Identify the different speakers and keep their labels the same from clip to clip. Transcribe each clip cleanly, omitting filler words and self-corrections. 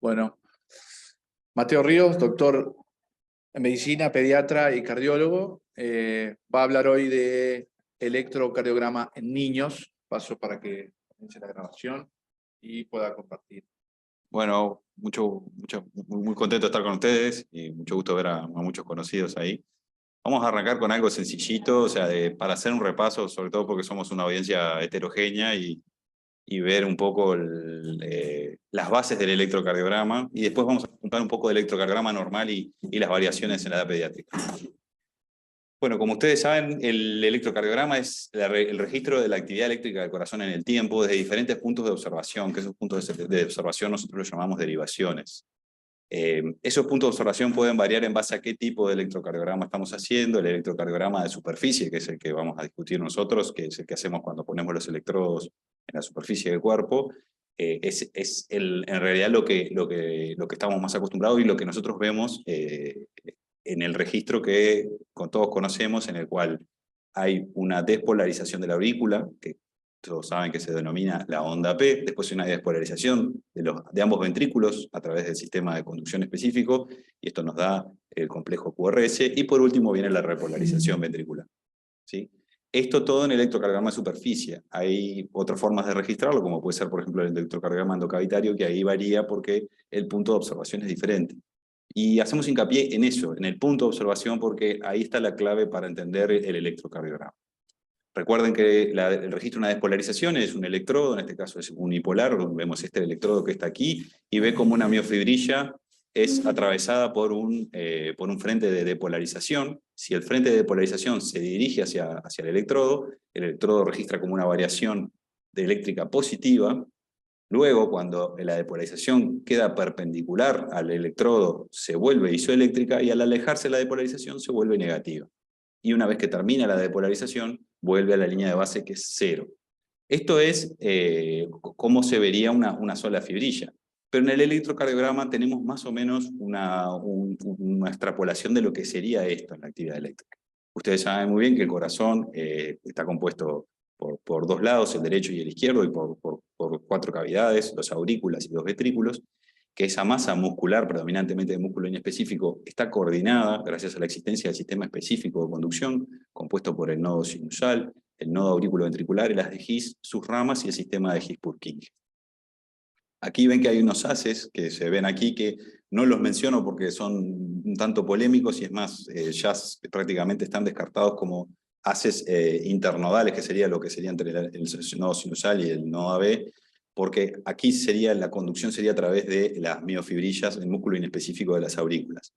Speaker 1: Bueno, Mateo Ríos, doctor en medicina, pediatra y cardiólogo, va a hablar hoy de electrocardiograma en niños. Paso para que comience la grabación y pueda compartir.
Speaker 2: Bueno, muy contento de estar con ustedes y mucho gusto ver a muchos conocidos ahí. Vamos a arrancar con algo sencillito, o sea, para hacer un repaso, sobre todo porque somos una audiencia heterogénea y ver un poco las bases del electrocardiograma, y después vamos a contar un poco del electrocardiograma normal y las variaciones en la edad pediátrica. Bueno, como ustedes saben, el electrocardiograma es el registro de la actividad eléctrica del corazón en el tiempo desde diferentes puntos de observación, que esos puntos de observación nosotros los llamamos derivaciones. Esos puntos de observación pueden variar en base a qué tipo de electrocardiograma estamos haciendo. El electrocardiograma de superficie, que es el que vamos a discutir nosotros, que es el que hacemos cuando ponemos los electrodos en la superficie del cuerpo, en realidad lo que estamos más acostumbrados y lo que nosotros vemos en el registro que todos conocemos, en el cual hay una despolarización de la aurícula, que todos saben que se denomina la onda P, después hay una despolarización de ambos ventrículos a través del sistema de conducción específico, y esto nos da el complejo QRS, y por último viene la repolarización ventricular. ¿Sí? Esto todo en el electrocardiograma de superficie. Hay otras formas de registrarlo, como puede ser, por ejemplo, el electrocardiograma endocavitario, que ahí varía porque el punto de observación es diferente. Y hacemos hincapié en eso, en el punto de observación, porque ahí está la clave para entender el electrocardiograma. Recuerden que el registro de una despolarización es un electrodo, en este caso es unipolar, vemos este electrodo que está aquí, y ve como una miofibrilla es atravesada por un frente de depolarización. Si el frente de depolarización se dirige hacia el electrodo registra como una variación de eléctrica positiva. Luego, cuando la depolarización queda perpendicular al electrodo, se vuelve isoeléctrica, y al alejarse la depolarización se vuelve negativa. Y una vez que termina la depolarización, vuelve a la línea de base, que es 0. Esto es cómo se vería una sola fibrilla. Pero en el electrocardiograma tenemos más o menos una extrapolación de lo que sería esto en la actividad eléctrica. Ustedes saben muy bien que el corazón está compuesto por dos lados, el derecho y el izquierdo, y por 4 cavidades, 2 aurículas y 2 ventrículos, que esa masa muscular, predominantemente de músculo inespecífico, está coordinada gracias a la existencia del sistema específico de conducción, compuesto por el nodo sinusal, el nodo aurículo-ventricular, el haz de His, sus ramas y el sistema de His-Purkinje. Aquí ven que hay unos haces que se ven aquí, que no los menciono porque son un tanto polémicos, y es más, ya prácticamente están descartados como haces internodales, que sería lo que sería entre el nodo sinusal y el nodo AB, porque aquí la conducción sería a través de las miofibrillas, el músculo inespecífico de las aurículas.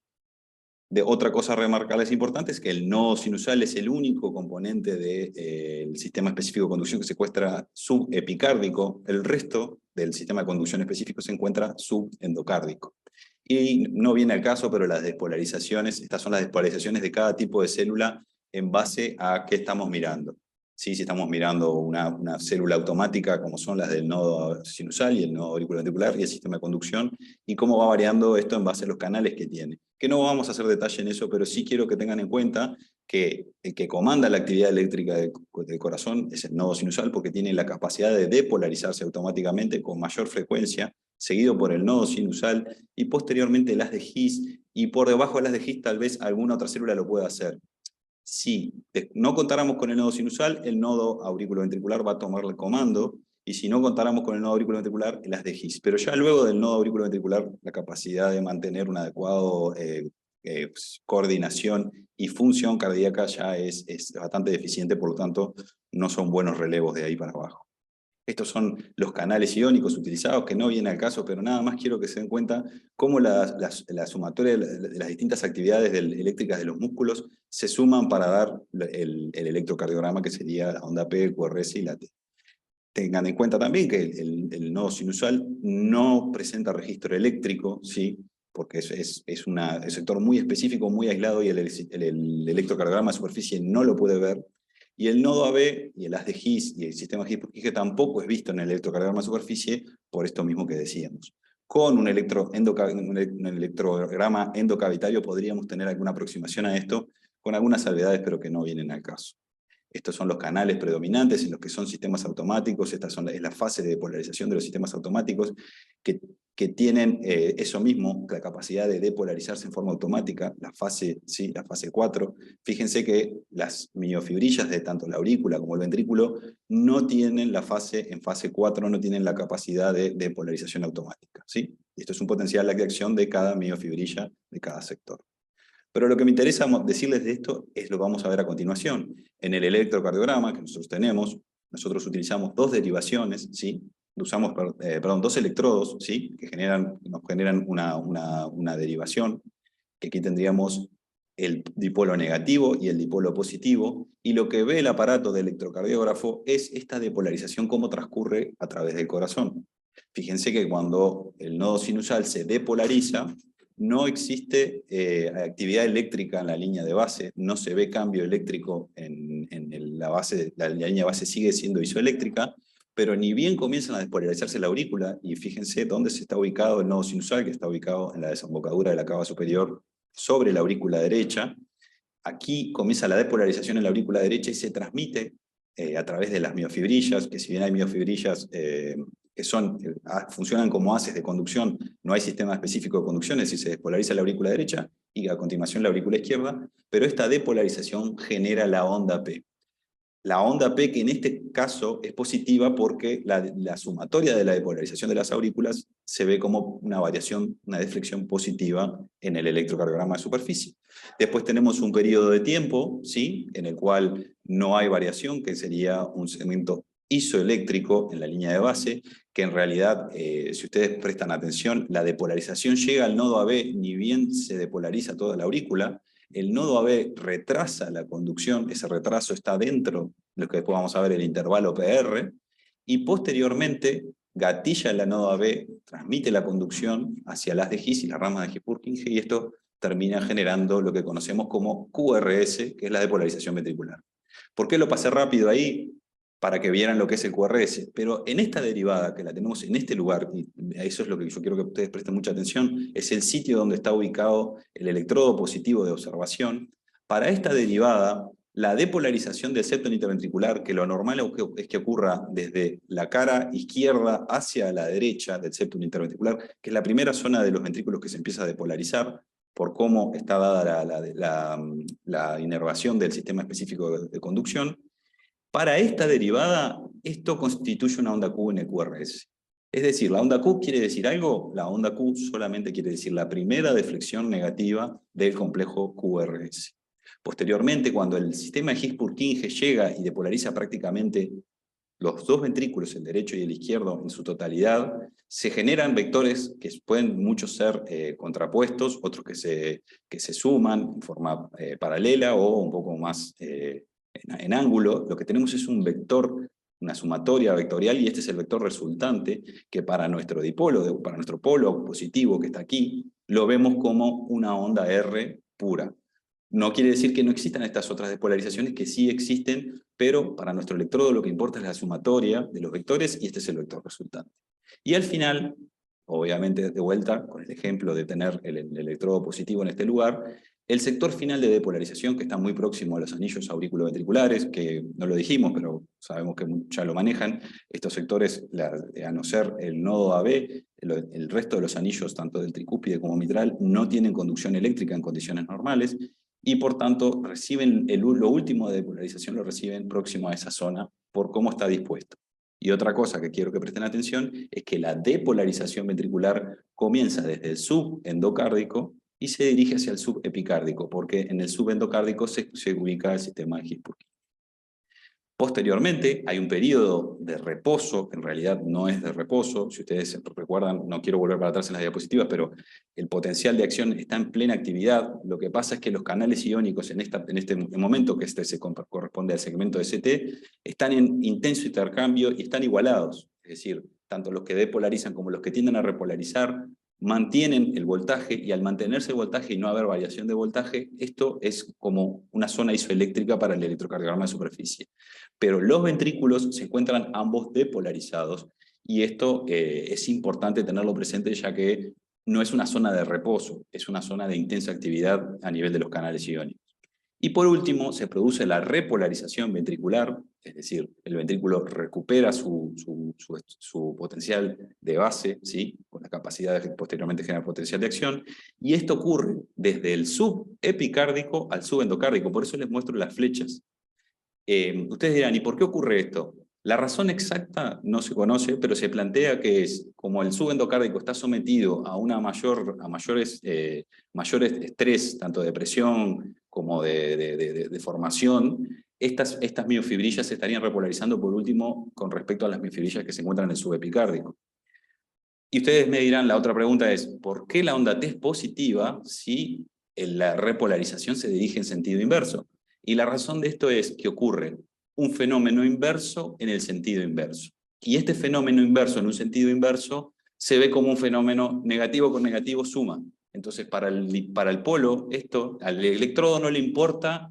Speaker 2: Otra cosa remarcable es importante, es que el nodo sinusal es el único componente del sistema específico de conducción que se encuentra subepicárdico. El resto del sistema de conducción específico se encuentra subendocárdico. Y no viene al caso, pero las despolarizaciones, estas son las despolarizaciones de cada tipo de célula en base a qué estamos mirando. ¿Sí? Si estamos mirando una célula automática, como son las del nodo sinusal y el nodo auriculoventricular y el sistema de conducción, y cómo va variando esto en base a los canales que tiene. Que no vamos a hacer detalle en eso, pero sí quiero que tengan en cuenta que el que comanda la actividad eléctrica del corazón es el nodo sinusal, porque tiene la capacidad de depolarizarse automáticamente con mayor frecuencia, seguido por el nodo sinusal y posteriormente el haz de His, y por debajo del haz de His tal vez alguna otra célula lo pueda hacer. Si no contáramos con el nodo sinusal, el nodo auriculoventricular va a tomar el comando, y si no contáramos con el nodo auriculoventricular, el haz de His. Pero ya luego del nodo auriculoventricular, la capacidad de mantener una adecuada coordinación y función cardíaca ya es bastante deficiente, por lo tanto no son buenos relevos de ahí para abajo. Estos son los canales iónicos utilizados, que no viene al caso, pero nada más quiero que se den cuenta cómo la sumatoria de las distintas actividades eléctricas de los músculos se suman para dar el electrocardiograma, que sería la onda P, el QRS y la T. Tengan en cuenta también que el nodo sinusal no presenta registro eléctrico, ¿sí? Porque es un sector muy específico, muy aislado, y el electrocardiograma de superficie no lo puede ver. Y el nodo AB y el haz de His y el sistema His-Purkinje tampoco es visto en el electrocardiograma de superficie, por esto mismo que decíamos. Con un electrocardiograma endocavitario podríamos tener alguna aproximación a esto, con algunas salvedades, pero que no vienen al caso. Estos son los canales predominantes en los que son sistemas automáticos. Es la fase de polarización de los sistemas automáticos, que que tienen eso mismo, la capacidad de depolarizarse en forma automática, la fase 4. Fíjense que las miofibrillas de tanto la aurícula como el ventrículo no tienen en fase 4, no tienen la capacidad de depolarización automática, ¿sí? Esto es un potencial de acción de cada miofibrilla de cada sector. Pero lo que me interesa decirles de esto es lo que vamos a ver a continuación. En el electrocardiograma que nosotros tenemos, nosotros utilizamos dos derivaciones, ¿sí? Usamos, dos electrodos, ¿sí? Que nos generan una derivación, que aquí tendríamos el dipolo negativo y el dipolo positivo, y lo que ve el aparato de electrocardiógrafo es esta depolarización, cómo transcurre a través del corazón. Fíjense que cuando el nodo sinusal se depolariza, no existe actividad eléctrica en la línea de base, no se ve cambio eléctrico en la base, la línea de base sigue siendo isoeléctrica, pero ni bien comienzan a despolarizarse la aurícula, y fíjense dónde se está ubicado el nodo sinusal, que está ubicado en la desembocadura de la cava superior sobre la aurícula derecha. Aquí comienza la depolarización en la aurícula derecha y se transmite a través de las miofibrillas, que si bien hay miofibrillas que funcionan como haces de conducción, no hay sistema específico de conducción, es decir, se despolariza la aurícula derecha y a continuación la aurícula izquierda, pero esta depolarización genera la onda P. La onda P, que en este caso es positiva porque la sumatoria de la depolarización de las aurículas se ve como una variación, una deflexión positiva en el electrocardiograma de superficie. Después tenemos un periodo de tiempo, ¿sí? En el cual no hay variación, que sería un segmento isoeléctrico en la línea de base, que en realidad, si ustedes prestan atención, la depolarización llega al nodo AB, ni bien se depolariza toda la aurícula. El nodo AB retrasa la conducción, ese retraso está dentro de lo que después vamos a ver, el intervalo PR, y posteriormente gatilla la nodo AB, transmite la conducción hacia las de His y las ramas de His-Purkinje, y esto termina generando lo que conocemos como QRS, que es la depolarización ventricular. ¿Por qué lo pasé rápido ahí? Para que vieran lo que es el QRS, pero en esta derivada, que la tenemos en este lugar, y eso es lo que yo quiero que ustedes presten mucha atención, es el sitio donde está ubicado el electrodo positivo de observación. Para esta derivada, la depolarización del septo interventricular, que lo normal es que ocurra desde la cara izquierda hacia la derecha del septo interventricular, que es la primera zona de los ventrículos que se empieza a depolarizar, por cómo está dada la inervación del sistema específico de conducción. Para esta derivada, esto constituye una onda Q en el QRS. Es decir, ¿la onda Q quiere decir algo? La onda Q solamente quiere decir la primera deflexión negativa del complejo QRS. Posteriormente, cuando el sistema His-Purkinje llega y depolariza prácticamente los dos ventrículos, el derecho y el izquierdo, en su totalidad, se generan vectores que pueden muchos ser contrapuestos, otros que se suman en forma paralela o un poco más en ángulo. Lo que tenemos es un vector, una sumatoria vectorial, y este es el vector resultante, que para nuestro dipolo, para nuestro polo positivo que está aquí, lo vemos como una onda R pura. No quiere decir que no existan estas otras despolarizaciones, que sí existen, pero para nuestro electrodo lo que importa es la sumatoria de los vectores, y este es el vector resultante. Y al final, obviamente de vuelta, con el ejemplo de tener el electrodo positivo en este lugar, el sector final de depolarización, que está muy próximo a los anillos auriculoventriculares, que no lo dijimos, pero sabemos que ya lo manejan, estos sectores, a no ser el nodo AB, el resto de los anillos, tanto del tricúpide como mitral, no tienen conducción eléctrica en condiciones normales, y por tanto reciben lo último de depolarización, lo reciben próximo a esa zona por cómo está dispuesto. Y otra cosa que quiero que presten atención es que la depolarización ventricular comienza desde el subendocárdico y se dirige hacia el subepicárdico, porque en el subendocárdico se ubica el sistema de His-Purkinje. Posteriormente hay un periodo de reposo, que en realidad no es de reposo. Si ustedes recuerdan, no quiero volver para atrás en las diapositivas, pero el potencial de acción está en plena actividad. Lo que pasa es que los canales iónicos en este momento, que se corresponde al segmento de CT, están en intenso intercambio y están igualados. Es decir, tanto los que depolarizan como los que tienden a repolarizar mantienen el voltaje, y al mantenerse el voltaje y no haber variación de voltaje, esto es como una zona isoeléctrica para el electrocardiograma de superficie. Pero los ventrículos se encuentran ambos depolarizados, y esto es importante tenerlo presente, ya que no es una zona de reposo, es una zona de intensa actividad a nivel de los canales iónicos. Y por último, se produce la repolarización ventricular, Es decir, el ventrículo recupera su potencial de base, ¿sí? Con la capacidad de posteriormente generar potencial de acción, y esto ocurre desde el subepicárdico al subendocárdico, por eso les muestro las flechas. Ustedes dirán, ¿y por qué ocurre esto? La razón exacta no se conoce, pero se plantea que es como el subendocárdico está sometido a mayores estrés, tanto de presión como de formación, estas miofibrillas se estarían repolarizando por último con respecto a las miofibrillas que se encuentran en el subepicárdico. Y ustedes me dirán, la otra pregunta es, ¿por qué la onda T es positiva si la repolarización se dirige en sentido inverso? Y la razón de esto es que ocurre un fenómeno inverso en el sentido inverso. Y este fenómeno inverso en un sentido inverso se ve como un fenómeno negativo con negativo suma. Entonces, para el polo, al electrodo no le importa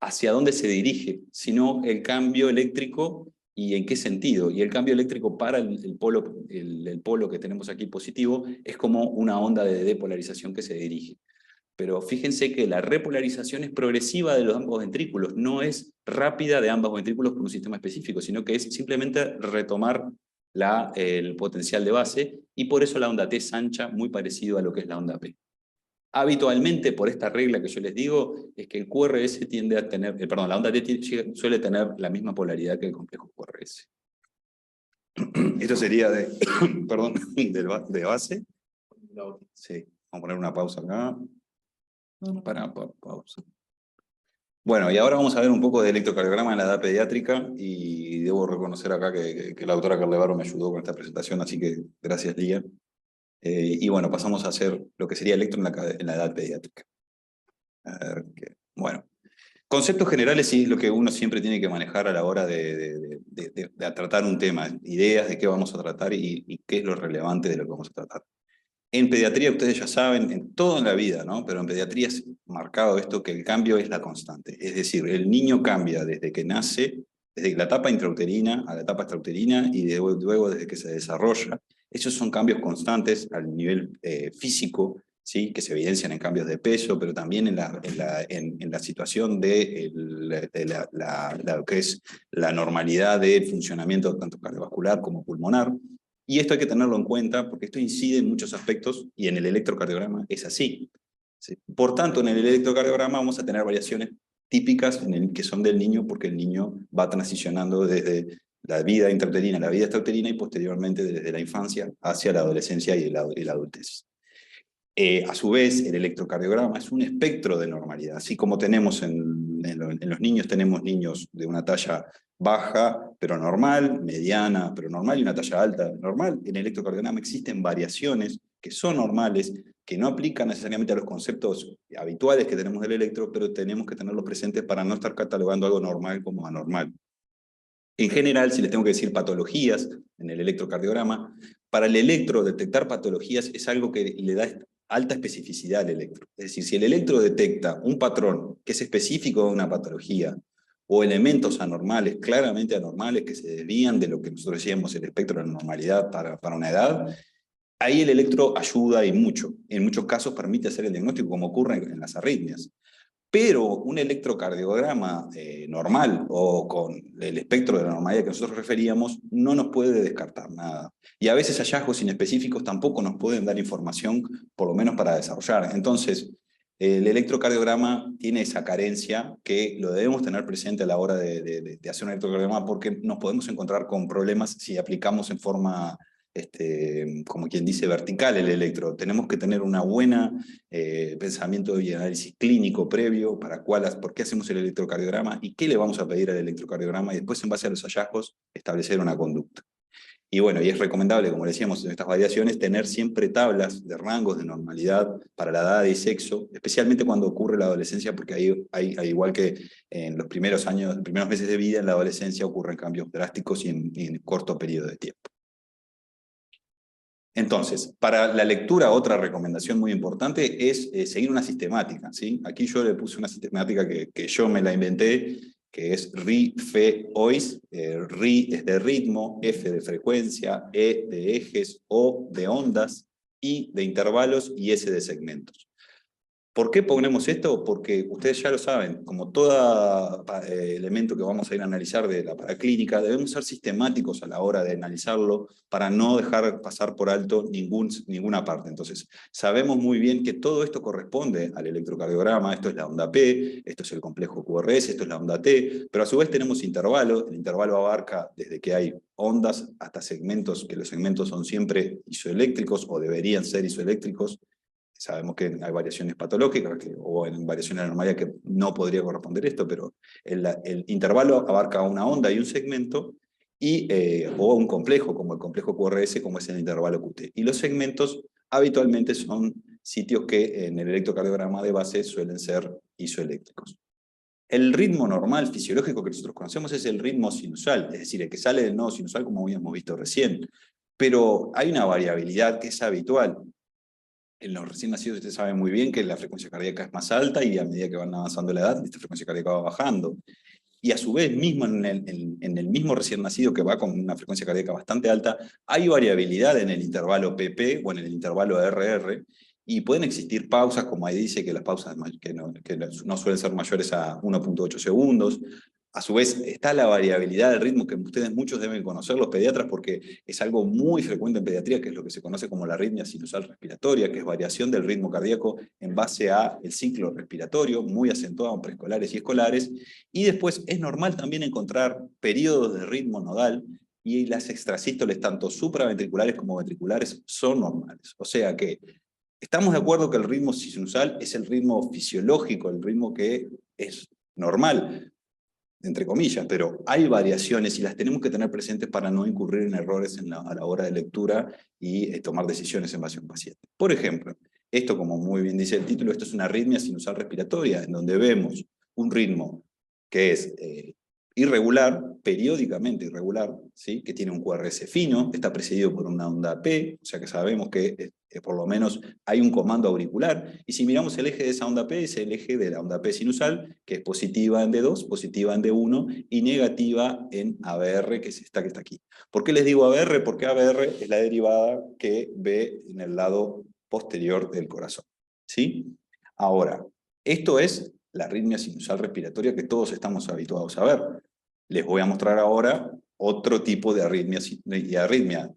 Speaker 2: hacia dónde se dirige, sino el cambio eléctrico y en qué sentido. Y el cambio eléctrico para el polo que tenemos aquí positivo es como una onda de depolarización que se dirige. Pero fíjense que la repolarización es progresiva de los ambos ventrículos, no es rápida de ambos ventrículos por un sistema específico, sino que es simplemente retomar el potencial de base, y por eso la onda T es ancha, muy parecido a lo que es la onda P. Habitualmente, por esta regla que yo les digo, es que el QRS tiende a tener, la onda T suele tener la misma polaridad que el complejo QRS. Esto sería de base. Sí, vamos a poner una pausa acá. Pausa. Bueno, y ahora vamos a ver un poco de electrocardiograma en la edad pediátrica, y debo reconocer acá que la doctora Carlevaro me ayudó con esta presentación, así que gracias, Lía. Y bueno, pasamos a hacer lo que sería electro en la edad pediátrica. Bueno, conceptos generales sí es lo que uno siempre tiene que manejar a la hora de tratar un tema, ideas de qué vamos a tratar y qué es lo relevante de lo que vamos a tratar. En pediatría, ustedes ya saben, en todo en la vida, ¿no? Pero en pediatría es marcado esto, que el cambio es la constante. Es decir, el niño cambia desde que nace, desde la etapa intrauterina a la etapa extrauterina, y luego desde que se desarrolla. Esos son cambios constantes al nivel físico, ¿sí? Que se evidencian en cambios de peso, pero también en la situación de lo que es la normalidad del funcionamiento tanto cardiovascular como pulmonar. Y esto hay que tenerlo en cuenta porque esto incide en muchos aspectos, y en el electrocardiograma es así. ¿Sí? Por tanto, en el electrocardiograma vamos a tener variaciones típicas que son del niño, porque el niño va transicionando desde la vida intrauterina a la vida extrauterina, y posteriormente desde la infancia hacia la adolescencia y la adultez. A su vez, el electrocardiograma es un espectro de normalidad. Así como tenemos en los niños, tenemos niños de una talla baja, pero normal, mediana, pero normal, y una talla alta, normal. En el electrocardiograma existen variaciones que son normales, que no aplican necesariamente a los conceptos habituales que tenemos del electro, pero tenemos que tenerlos presentes para no estar catalogando algo normal como anormal. En general, si les tengo que decir patologías en el electrocardiograma, para el electro detectar patologías es algo que le da alta especificidad al electro. Es decir, si el electro detecta un patrón que es específico de una patología, o elementos anormales, claramente anormales, que se desvían de lo que nosotros decíamos el espectro de la normalidad para una edad, ahí el electro ayuda y mucho. En muchos casos permite hacer el diagnóstico, como ocurre en las arritmias. Pero un electrocardiograma normal, o con el espectro de la normalidad que nosotros referíamos, no nos puede descartar nada. Y a veces hallazgos inespecíficos tampoco nos pueden dar información, por lo menos para desarrollar. Entonces, el electrocardiograma tiene esa carencia que lo debemos tener presente a la hora de hacer un electrocardiograma, porque nos podemos encontrar con problemas si aplicamos en forma, como quien dice, vertical el electro. Tenemos que tener una buena pensamiento y análisis clínico previo para por qué hacemos el electrocardiograma y qué le vamos a pedir al electrocardiograma, y después, en base a los hallazgos, establecer una conducta. Y bueno, y es recomendable, como decíamos, en estas variaciones, tener siempre tablas de rangos de normalidad para la edad y sexo, especialmente cuando ocurre la adolescencia, porque ahí igual que en los primeros meses de vida, en la adolescencia ocurren cambios drásticos y en corto periodo de tiempo. Entonces, para la lectura, otra recomendación muy importante es seguir una sistemática, ¿sí? Aquí yo le puse una sistemática que yo me la inventé, que es RI, FE, OIS. RI es de ritmo, F de frecuencia, E de ejes, O de ondas, I de intervalos y S de segmentos. ¿Por qué ponemos esto? Porque ustedes ya lo saben, como todo elemento que vamos a ir a analizar de la paraclínica, debemos ser sistemáticos a la hora de analizarlo para no dejar pasar por alto ninguna parte. Entonces, sabemos muy bien que todo esto corresponde al electrocardiograma, esto es la onda P, esto es el complejo QRS, esto es la onda T, pero a su vez tenemos intervalos, el intervalo abarca desde que hay ondas hasta segmentos, que los segmentos son siempre isoeléctricos o deberían ser isoeléctricos. Sabemos que hay variaciones patológicas o en variaciones de la normalidad que no podría corresponder esto, pero el intervalo abarca una onda y un segmento, o un complejo, como el complejo QRS, como es el intervalo QT. Y los segmentos habitualmente son sitios que en el electrocardiograma de base suelen ser isoeléctricos. El ritmo normal, fisiológico que nosotros conocemos es el ritmo sinusal, es decir, el que sale del nodo sinusal como habíamos visto recién. Pero hay una variabilidad que es habitual. En los recién nacidos ustedes saben muy bien que la frecuencia cardíaca es más alta y a medida que van avanzando la edad, esta frecuencia cardíaca va bajando. Y a su vez, mismo en el mismo recién nacido que va con una frecuencia cardíaca bastante alta, hay variabilidad en el intervalo PP o en el intervalo RR, y pueden existir pausas, como ahí dice, que las pausas que no suelen ser mayores a 1.8 segundos. A su vez, está la variabilidad del ritmo, que ustedes muchos deben conocer, los pediatras, porque es algo muy frecuente en pediatría, que es lo que se conoce como la arritmia sinusal respiratoria, que es variación del ritmo cardíaco en base al ciclo respiratorio, muy acentuado en preescolares y escolares. Y después es normal también encontrar periodos de ritmo nodal, y las extrasístoles, tanto supraventriculares como ventriculares, son normales. O sea que estamos de acuerdo que el ritmo sinusal es el ritmo fisiológico, el ritmo que es normal, entre comillas, pero hay variaciones y las tenemos que tener presentes para no incurrir en errores a la hora de lectura y tomar decisiones en base a un paciente. Por ejemplo, esto, como muy bien dice el título, esto es una arritmia sinusal respiratoria, en donde vemos un ritmo que es irregular, periódicamente irregular, ¿sí? Que tiene un QRS fino, está precedido por una onda P, o sea que sabemos que por lo menos hay un comando auricular, y si miramos el eje de esa onda P, es el eje de la onda P sinusal, que es positiva en D2, positiva en D1, y negativa en ABR, que es esta que está aquí. ¿Por qué les digo ABR? Porque ABR es la derivada que ve en el lado posterior del corazón, ¿sí? Ahora, esto es la arritmia sinusal respiratoria que todos estamos habituados a ver. Les voy a mostrar ahora otro tipo de arritmia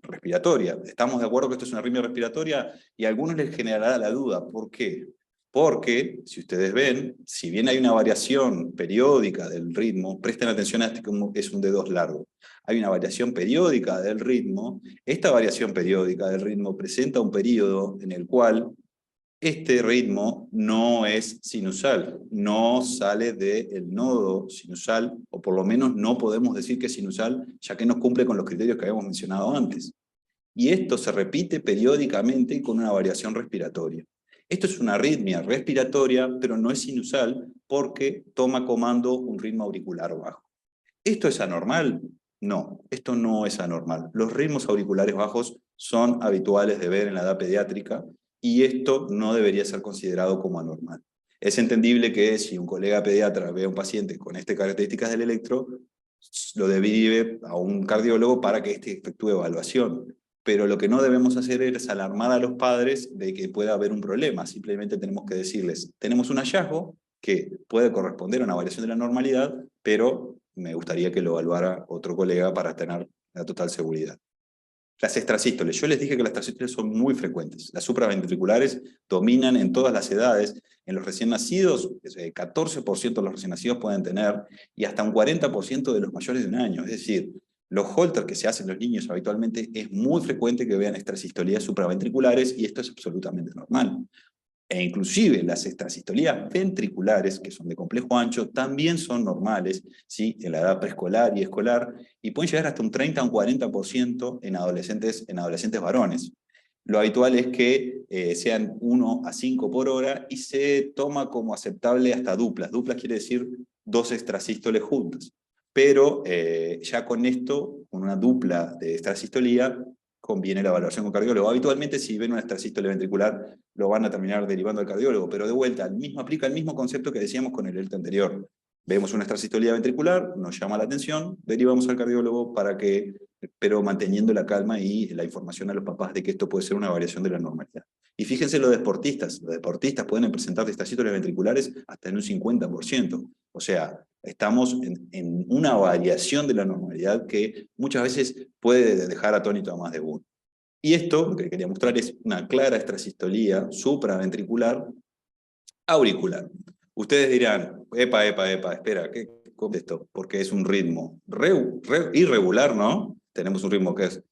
Speaker 2: respiratoria. ¿Estamos de acuerdo que esto es una arritmia respiratoria? Y a algunos les generará la duda. ¿Por qué? Porque, si ustedes ven, si bien hay una variación periódica del ritmo, presten atención a este que es un D2 largo. Hay una variación periódica del ritmo. Esta variación periódica del ritmo presenta un periodo en el cual este ritmo no es sinusal, no sale del nodo sinusal, o por lo menos no podemos decir que es sinusal, ya que no cumple con los criterios que habíamos mencionado antes. Y esto se repite periódicamente con una variación respiratoria. Esto es una arritmia respiratoria, pero no es sinusal porque toma comando un ritmo auricular bajo. ¿Esto es anormal? No, esto no es anormal. Los ritmos auriculares bajos son habituales de ver en la edad pediátrica, y esto no debería ser considerado como anormal. Es entendible que si un colega pediatra ve a un paciente con estas características del electro, lo derive a un cardiólogo para que éste efectúe evaluación. Pero lo que no debemos hacer es alarmar a los padres de que pueda haber un problema. Simplemente tenemos que decirles, tenemos un hallazgo que puede corresponder a una variación de la normalidad, pero me gustaría que lo evaluara otro colega para tener la total seguridad. Las extrasístoles. Yo les dije que las extrasístoles son muy frecuentes. Las supraventriculares dominan en todas las edades. En los recién nacidos, 14% de los recién nacidos pueden tener, y hasta un 40% de los mayores de un año. Es decir, los Holter que se hacen los niños habitualmente, es muy frecuente que vean extrasistolías supraventriculares, y esto es absolutamente normal. E inclusive las extrasistolías ventriculares, que son de complejo ancho, también son normales, ¿sí? En la edad preescolar y escolar, y pueden llegar hasta un 30 o un 40% en adolescentes varones. Lo habitual es que sean 1 a 5 por hora, y se toma como aceptable hasta duplas. Duplas quiere decir 2 extrasístoles juntas. Pero ya con esto, con una dupla de extrasistolía, conviene la evaluación con cardiólogo. Habitualmente, si ven una extrasístole ventricular, lo van a terminar derivando al cardiólogo, pero de vuelta, aplica el mismo concepto que decíamos con el electro anterior. Vemos una extrasistolía ventricular, nos llama la atención, derivamos al cardiólogo pero manteniendo la calma y la información a los papás de que esto puede ser una variación de la normalidad. Y fíjense los deportistas pueden presentar diastásitoles ventriculares hasta en un 50%. O sea, estamos en una variación de la normalidad que muchas veces puede dejar atónito a más de uno. Y esto, lo que quería mostrar, es una clara extrasistolía supraventricular auricular. Ustedes dirán, epa, espera, ¿qué esto? Porque es un ritmo irregular, ¿no? Tenemos un ritmo que es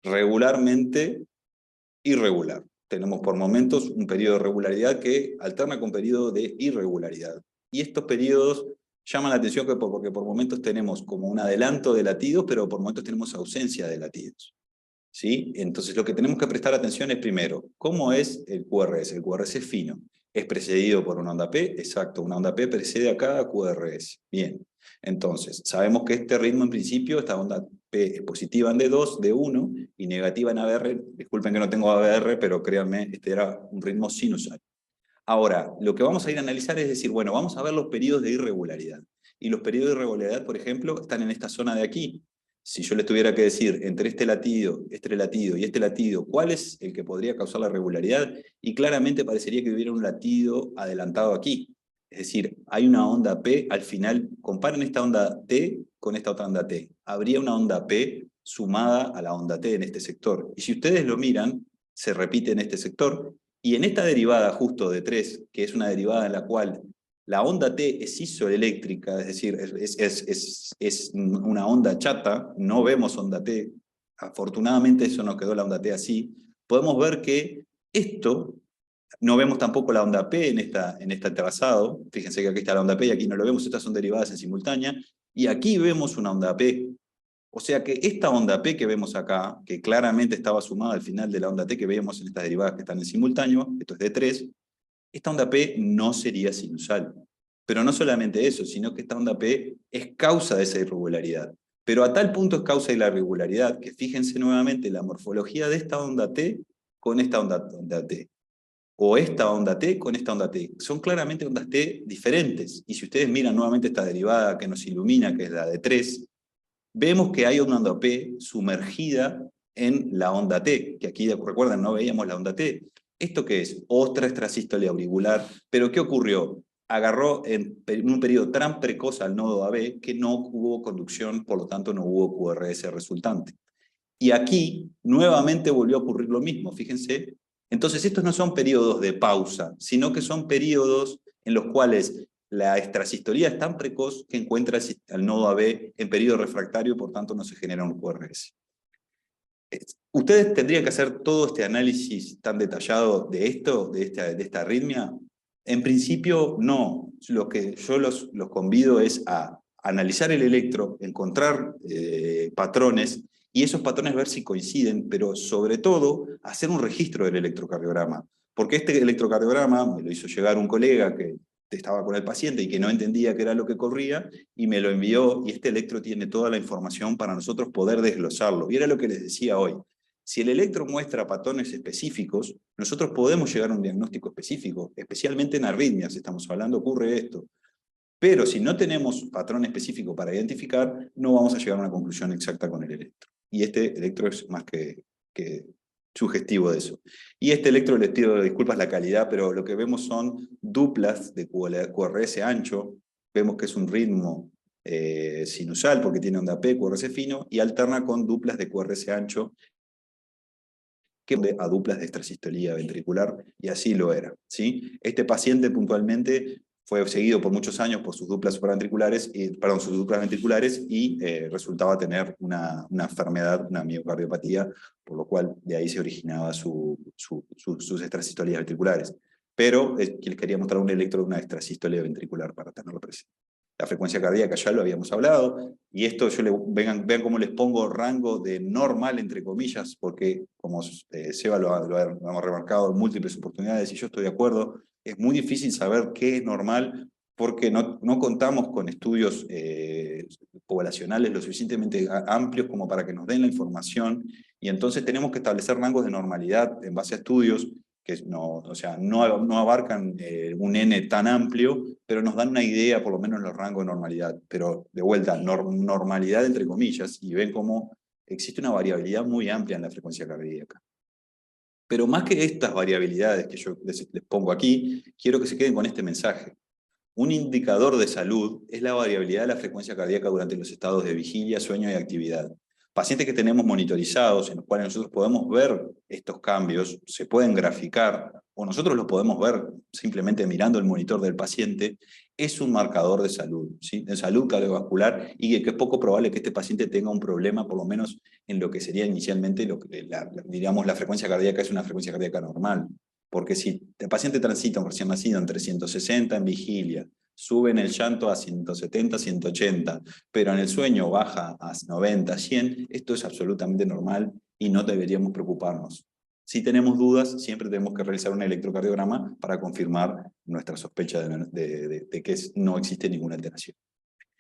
Speaker 2: regularmente irregular. Tenemos por momentos un periodo de regularidad que alterna con periodo de irregularidad. Y estos periodos llaman la atención porque por momentos tenemos como un adelanto de latidos, pero por momentos tenemos ausencia de latidos. ¿Sí? Entonces lo que tenemos que prestar atención es primero, ¿cómo es el QRS? El QRS es fino. ¿Es precedido por una onda P? Exacto, una onda P precede a cada QRS. Bien, entonces sabemos que este ritmo en principio, esta onda P es positiva en D2, D1 y negativa en ABR. Disculpen que no tengo ABR, pero créanme, este era un ritmo sinusal. Ahora, lo que vamos a ir a analizar es decir, bueno, vamos a ver los periodos de irregularidad. Y los periodos de irregularidad, por ejemplo, están en esta zona de aquí. Si yo les tuviera que decir entre este latido y este latido, ¿cuál es el que podría causar la irregularidad? Y claramente parecería que hubiera un latido adelantado aquí. Es decir, hay una onda P, al final, comparen esta onda T con esta otra onda T. Habría una onda P sumada a la onda T en este sector. Y si ustedes lo miran, se repite en este sector. Y en esta derivada justo de 3, que es una derivada en la cual la onda T es isoeléctrica, es decir, es una onda chata, no vemos onda T, afortunadamente eso nos quedó la onda T así, podemos ver que esto, no vemos tampoco la onda P en este trazado, fíjense que aquí está la onda P y aquí no lo vemos, estas son derivadas en simultánea, y aquí vemos una onda P. O sea que esta onda P que vemos acá, que claramente estaba sumada al final de la onda T que veíamos en estas derivadas que están en simultáneo, esto es de 3, esta onda P no sería sinusal. Pero no solamente eso, sino que esta onda P es causa de esa irregularidad. Pero a tal punto es causa de la irregularidad que fíjense nuevamente la morfología de esta onda T con esta onda T. O esta onda T con esta onda T. Son claramente ondas T diferentes. Y si ustedes miran nuevamente esta derivada que nos ilumina, que es la de 3, vemos que hay una onda P sumergida en la onda T, que aquí, recuerdan, no veíamos la onda T. ¿Esto qué es? Otra extrasístole auricular. ¿Pero qué ocurrió? Agarró en un periodo tan precoz al nodo AB que no hubo conducción, por lo tanto no hubo QRS resultante. Y aquí nuevamente volvió a ocurrir lo mismo, fíjense. Entonces estos no son periodos de pausa, sino que son periodos en los cuales la extrasistolía es tan precoz que encuentra al nodo AB en periodo refractario, por tanto no se genera un QRS. ¿Ustedes tendrían que hacer todo este análisis tan detallado de esto, de esta arritmia? En principio, no. Lo que yo los convido es a analizar el electro, encontrar patrones, y esos patrones ver si coinciden, pero sobre todo hacer un registro del electrocardiograma. Porque este electrocardiograma me lo hizo llegar un colega que estaba con el paciente y que no entendía qué era lo que corría, y me lo envió, y este electro tiene toda la información para nosotros poder desglosarlo. Y era lo que les decía hoy. Si el electro muestra patrones específicos, nosotros podemos llegar a un diagnóstico específico, especialmente en arritmias, estamos hablando, ocurre esto. Pero si no tenemos patrón específico para identificar, no vamos a llegar a una conclusión exacta con el electro. Y este electro es más que sugestivo de eso. Y este electro, les pido disculpas la calidad, pero lo que vemos son duplas de QRS ancho, vemos que es un ritmo sinusal porque tiene onda P, QRS fino, y alterna con duplas de QRS ancho, que a duplas de extrasistolía ventricular, y así lo era, ¿sí? Este paciente puntualmente fue seguido por muchos años por sus duplas supraventriculares, sus duplas ventriculares, y resultaba tener una enfermedad, una miocardiopatía, por lo cual de ahí se originaba sus extrasistolías ventriculares. Pero les quería mostrar un electro de una extrasistolía ventricular para tenerlo presente. La frecuencia cardíaca ya lo habíamos hablado, y esto vean cómo les pongo rango de normal, entre comillas, porque como Seba lo hemos remarcado en múltiples oportunidades, y yo estoy de acuerdo, es muy difícil saber qué es normal, porque no contamos con estudios poblacionales lo suficientemente amplios como para que nos den la información, y entonces tenemos que establecer rangos de normalidad en base a estudios que no abarcan un N tan amplio, pero nos dan una idea, por lo menos en los rangos de normalidad. Pero, de vuelta, normalidad entre comillas, y ven cómo existe una variabilidad muy amplia en la frecuencia cardíaca. Pero más que estas variabilidades que yo les pongo aquí, quiero que se queden con este mensaje. Un indicador de salud es la variabilidad de la frecuencia cardíaca durante los estados de vigilia, sueño y actividad. Pacientes que tenemos monitorizados, en los cuales nosotros podemos ver estos cambios, se pueden graficar, o nosotros los podemos ver simplemente mirando el monitor del paciente, es un marcador de salud, ¿sí? De salud cardiovascular, y que es poco probable que este paciente tenga un problema, por lo menos en lo que sería inicialmente, diríamos, la frecuencia cardíaca es una frecuencia cardíaca normal. Porque si el paciente transita un recién nacido entre 160 en vigilia, sube en el llanto a 170, 180, pero en el sueño baja a 90, 100, esto es absolutamente normal y no deberíamos preocuparnos. Si tenemos dudas, siempre tenemos que realizar un electrocardiograma para confirmar nuestra sospecha de que no existe ninguna alteración.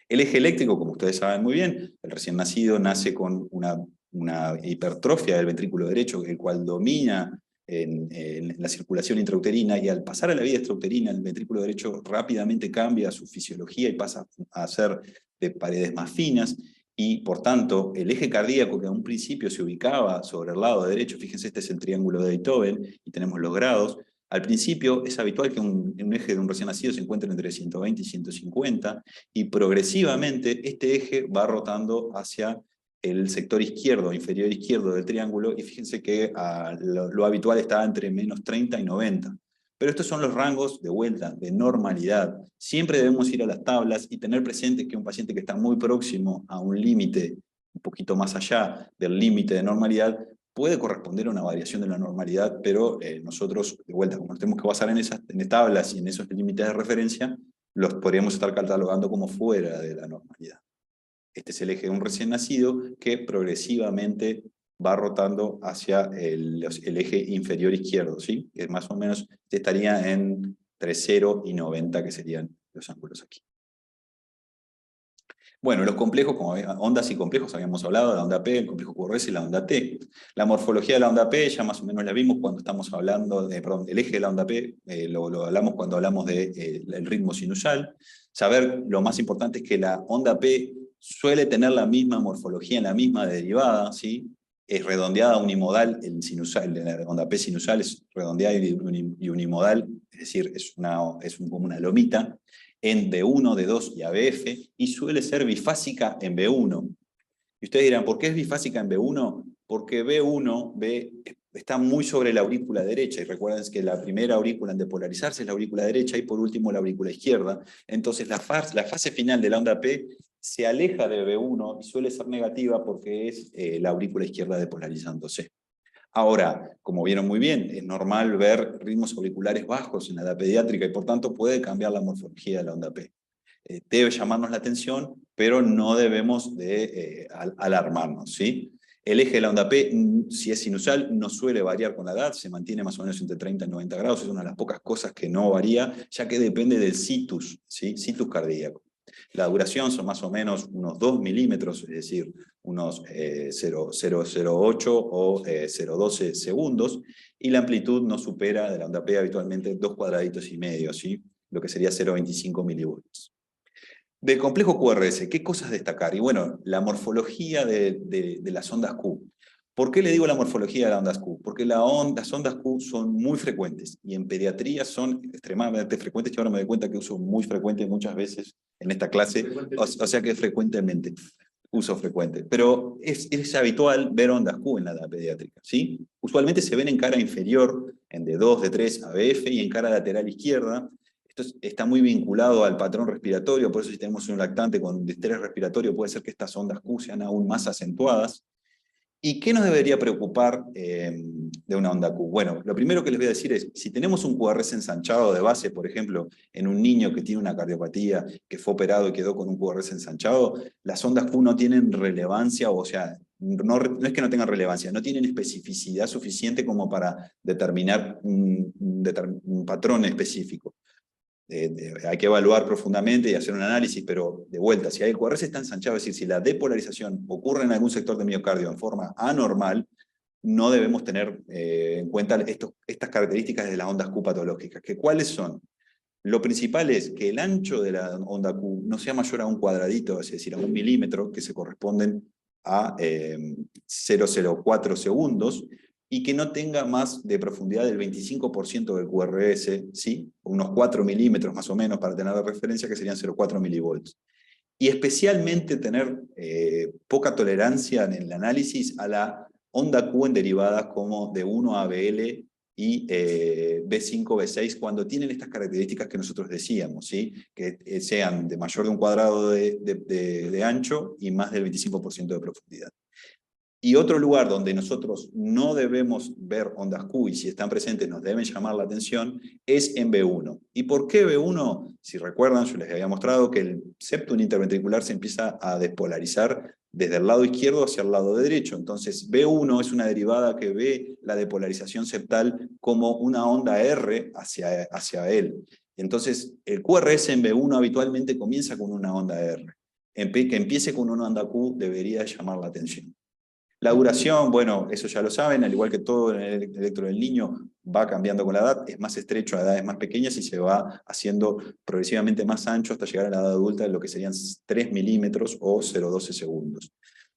Speaker 2: El eje eléctrico, como ustedes saben muy bien, el recién nacido nace con una hipertrofia del ventrículo derecho, el cual domina en la circulación intrauterina, y al pasar a la vía extrauterina, el ventrículo derecho rápidamente cambia su fisiología y pasa a ser de paredes más finas, y por tanto el eje cardíaco, que a un principio se ubicaba sobre el lado derecho, fíjense, este es el triángulo de Beethoven, y tenemos los grados. Al principio es habitual que un eje de un recién nacido se encuentre entre 120 y 150, y progresivamente este eje va rotando hacia el sector izquierdo, inferior izquierdo del triángulo, y fíjense que lo habitual está entre menos 30 y 90. Pero estos son los rangos de vuelta, de normalidad. Siempre debemos ir a las tablas y tener presente que un paciente que está muy próximo a un límite, un poquito más allá del límite de normalidad, puede corresponder a una variación de la normalidad, pero nosotros, de vuelta, como nos tenemos que basar en tablas y en esos límites de referencia, los podríamos estar catalogando como fuera de la normalidad. Este es el eje de un recién nacido que progresivamente va rotando hacia el eje inferior izquierdo, ¿sí? Que más o menos estaría entre 0 y 90, que serían los ángulos aquí. Bueno, los complejos, como ondas y complejos, habíamos hablado, la onda P, el complejo QRS y la onda T. La morfología de la onda P ya más o menos la vimos cuando estamos hablando el eje de la onda P, lo hablamos cuando hablamos del ritmo sinusal. Saber, lo más importante es que la onda P suele tener la misma morfología en la misma derivada, ¿sí? Es redondeada unimodal, la onda P sinusal es redondeada y unimodal, es decir, como una lomita, en D1, D2 y ABF, y suele ser bifásica en B1. Y ustedes dirán, ¿por qué es bifásica en B1? Porque B1 está muy sobre la aurícula derecha, y recuerden que la primera aurícula en depolarizarse es la aurícula derecha, y por último la aurícula izquierda. Entonces la fase final de la onda P se aleja de B1 y suele ser negativa porque es la aurícula izquierda depolarizándose. Ahora, como vieron muy bien, es normal ver ritmos auriculares bajos en la edad pediátrica, y por tanto puede cambiar la morfología de la onda P. Debe llamarnos la atención, pero no debemos de alarmarnos, ¿sí? El eje de la onda P, si es sinusal, no suele variar con la edad, se mantiene más o menos entre 30 y 90 grados, es una de las pocas cosas que no varía, ya que depende del situs, ¿sí? Situs cardíaco. La duración son más o menos unos 2 milímetros, es decir, unos 0,008 o 0,12 segundos, y la amplitud no supera de la onda P habitualmente 2,5 cuadraditos, ¿sí? Lo que sería 0,25 milivoltios. Del complejo QRS, ¿qué cosas destacar? Y bueno, la morfología de las ondas Q. ¿Por qué le digo la morfología de las ondas Q? Porque las ondas Q son muy frecuentes, y en pediatría son extremadamente frecuentes, y ahora me doy cuenta que uso muy frecuente muchas veces en esta clase, o sea que frecuentemente, uso frecuente. Pero es habitual ver ondas Q en la edad pediátrica, ¿sí? Usualmente se ven en cara inferior, en D2, D3, ABF, y en cara lateral izquierda. Esto está muy vinculado al patrón respiratorio, por eso si tenemos un lactante con distrés respiratorio puede ser que estas ondas Q sean aún más acentuadas. ¿Y qué nos debería preocupar de una onda Q? Bueno, lo primero que les voy a decir es, si tenemos un QRS ensanchado de base, por ejemplo, en un niño que tiene una cardiopatía, que fue operado y quedó con un QRS ensanchado, las ondas Q no tienen relevancia, o sea, no es que no tengan relevancia, no tienen especificidad suficiente como para determinar un patrón específico. Hay que evaluar profundamente y hacer un análisis, pero de vuelta, si el QRS está ensanchado, es decir, si la depolarización ocurre en algún sector del miocardio en forma anormal, no debemos tener en cuenta estas características de las ondas Q patológicas. ¿Cuáles son? Lo principal es que el ancho de la onda Q no sea mayor a un cuadradito, es decir, a 1 milímetro, que se corresponden a 0,04 segundos, y que no tenga más de profundidad del 25% del QRS, ¿sí? Unos 4 milímetros más o menos para tener de referencia, que serían 0,4 milivolts. Y especialmente tener poca tolerancia en el análisis a la onda Q en derivadas como de 1 a BL y B5, B6, cuando tienen estas características que nosotros decíamos, ¿sí? Que sean de mayor de un cuadrado de ancho y más del 25% de profundidad. Y otro lugar donde nosotros no debemos ver ondas Q y si están presentes nos deben llamar la atención es en B1. ¿Y por qué B1? Si recuerdan, yo les había mostrado que el septum interventricular se empieza a despolarizar desde el lado izquierdo hacia el lado derecho. Entonces B1 es una derivada que ve la depolarización septal como una onda R hacia él. Entonces el QRS en B1 habitualmente comienza con una onda R. Que empiece con una onda Q debería llamar la atención. La duración, bueno, eso ya lo saben, al igual que todo en el electro del niño, va cambiando con la edad, es más estrecho a edades más pequeñas y se va haciendo progresivamente más ancho hasta llegar a la edad adulta, lo que serían 3 milímetros o 0,12 segundos.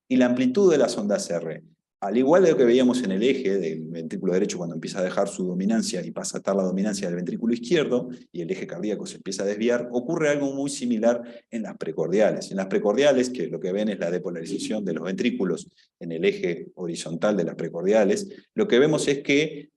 Speaker 2: Y la amplitud de las ondas R, al igual de lo que veíamos en el eje del ventrículo derecho cuando empieza a dejar su dominancia y pasa a estar la dominancia del ventrículo izquierdo y el eje cardíaco se empieza a desviar, ocurre algo muy similar en las precordiales. En las precordiales, que lo que ven es la depolarización de los ventrículos en el eje horizontal de las precordiales, lo que vemos es que